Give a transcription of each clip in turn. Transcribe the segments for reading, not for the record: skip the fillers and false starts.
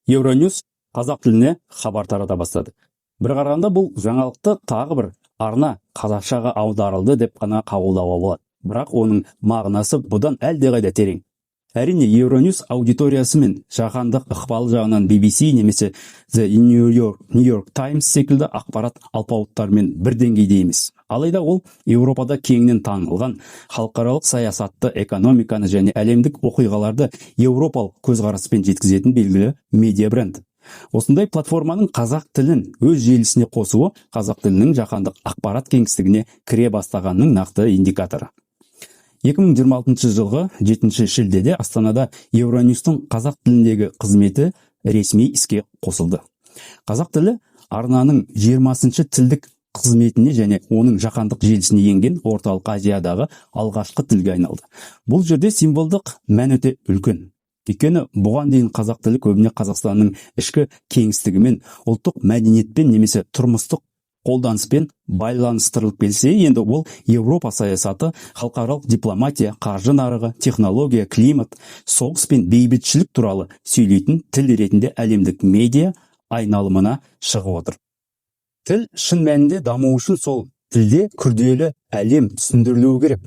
Евроньюс қазақ тіліне хабар тарата бастады. Бір қарағанда бұл жаңалықты тағы бір арна қазақшаға аударылды деп қана қабылдауға болады. Бірақ оның мағынасы бұдан әлдеқайда терең. Әрине, Евроньюс аудиториясы мен жаһандық ықпалы жағынан BBC немесе The New York Times секілді ақпарат алпауыттарымен бір деңгейде емес. Алайда ол Еуропада кеңінен танылған халықаралық саясатты, экономиканы және әлемдік оқиғаларды еуропалық көзқараспен жеткізетін белгілі медиа бренд. Осындай платформаның қазақ тілін өз желісіне қосуы қазақ тілінің жаһандық ақпарат кеңістігіне кіре бастағанның нақты индикаторы. 2026 жылғы 7 шілдеде Астанада Евроньюстың қазақ тіліндегі қызметі ресми іске қосылды. Қазақ тілі арнаның 20 тілдік қызметіне және оның жаһандық желісіне енген Орталық Азиядағы алғашқы тілге айналды. Бұл жерде символдық мән өте үлкен. Өйткені бұған дейін қазақ тілі көбіне Қазақстанның ішкі кеңістігімен, ұлттық мәдениетпен немесе тұрмыстық қолданыспен байланыстырылып келсе, енді ол Еуропа саясаты, халықаралық дипломатия, қаржы нарығы, технология, климат, соғыс пен бейбітшілік туралы сөйлейтін тіл ретінде әлемдік медиа айналымына шығып отыр. Тіл шын мәнінде даму үшін сол тілде күрделі әлем түсіндірілуі керек.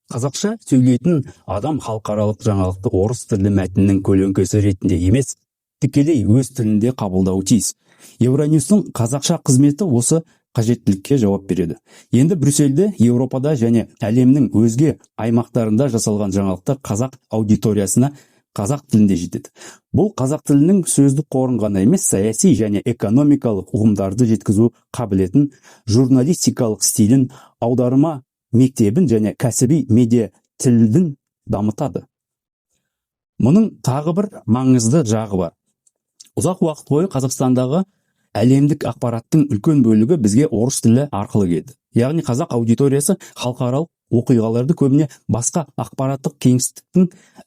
Қазақша сөйлейтін адам халықаралық жаңалықты орыс тілі мәтіннің көлеңкесі ретінде емес, тікелей өз тілінде қабылдауы тиіс. Евроньюстың қазақша қызметі осы қажеттілікке жауап береді. Енді Брюссельде, Еуропада және әлемнің өзге аймақтарында жасалған жаңалықтар қазақ аудиториясына қазақ тілінде жетеді. Бұл қазақ тілінің сөздік қорын ғана емес, саяси және экономикалық ұғымдарды жеткізу қабілетін, журналистикалық стилін, аударма мектебін және кәсіби медиа тілін дамытады. Мұның тағы бір маңызды жағы бар. Ұзақ уақыт бойы Қазақстандағы әлемдік ақпараттың үлкен бөлігі бізге орыс тілі арқылы келді. Яғни қазақ аудиториясы халықаралық оқиғаларды көбіне басқа ақпараттық кеңістіктің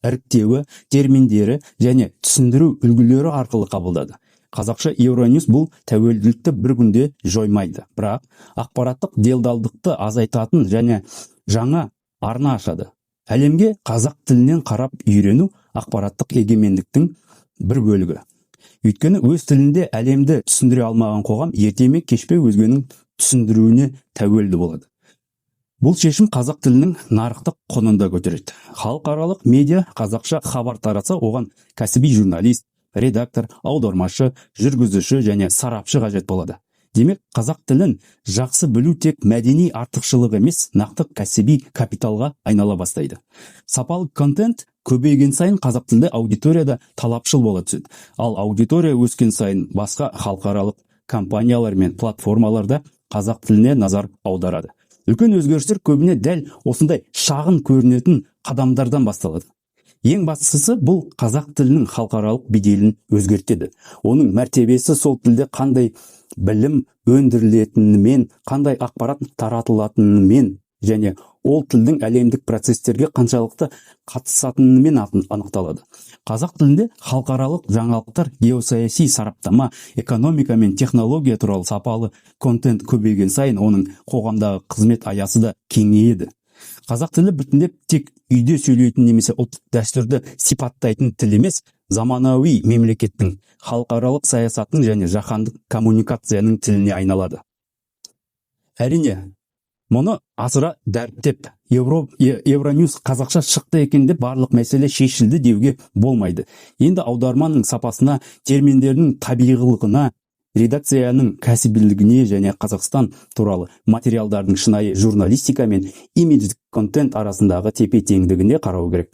іріктеуі, терминдері және түсіндіру үлгілері арқылы қабылдады. Қазақша Евроньюс бұл тәуелділікті бір күнде жоймайды, бірақ ақпараттық делдалдықты азайтатын және жаңа арна ашады. Әлемге қазақ тілінен қарап үйрену ақпараттық егемендіктің бір бөлігі. Өйткені өз тілінде әлемді түсіндіре алмаған қоғам ерте ме кеш пе өзгенің түсіндіруіне тәуелді болады. Бұл шешім қазақ тілінің нарықтық құнын да көтереді. Халықаралық медиа қазақша хабар таратса, оған кәсіби журналист, редактор, аудармашы, жүргізуші және сарапшы қажет болады. Демек, қазақ тілін жақсы білу тек мәдени артықшылық емес, нақты кәсіби капиталға айнала бастайды. Сапалы контент көбейген сайын қазақ тілді аудиторияда талапшыл бола түседі. Ал аудитория өскен сайын басқа халықаралық компаниялар мен платформаларда қазақ тіліне назар аударады. Үлкен өзгерістер көбіне дәл осындай шағын көрінетін қадамдардан басталады. Ең бастысы бұл қазақ тілінің халықаралық беделін өзгертеді. Оның мәртебесі сол тілде қандай білім өндірілетінімен, қандай ақпарат таратылатынымен және ол тілдің әлемдік процестерге қаншалықты қатысатынымен анықталады. Қазақ тілінде халықаралық жаңалықтар, геосаяси сараптама, экономика мен технология туралы сапалы контент көбейген сайын оның қоғамдағы қызмет аясы да кеңейеді. Қазақ тілі біртіндеп тек үйде сөйлейтін немесе ұлттық дәстүрді сипаттайтын тіл емес, заманауи мемлекеттің, халықаралық саясаттың және жаһандық коммуникацияның тіліне айналады. Әрине, мұны асыра дәріптеп, Евроньюс қазақша шықты екен деп барлық мәселе шешілді деуге болмайды. Енді аударманың сапасына, терминдердің табиғилығына, редакцияның кәсібилігіне және Қазақстан туралы материалдардың шынайы журналистика мен имидждік контент арасындағы тепе-теңдігіне қарау керек.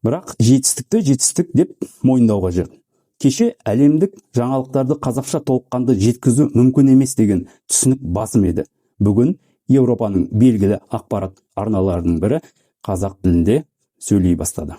Бірақ жетістік деп мойындау қажет. Кеше әлемдік жаңалықтарды қазақша толыққанды жеткізу мүмкін емес деген түсінік басым еді. Бүгін Еуропаның белгілі ақпарат арналарының бірі қазақ тілінде сөйлей бастады.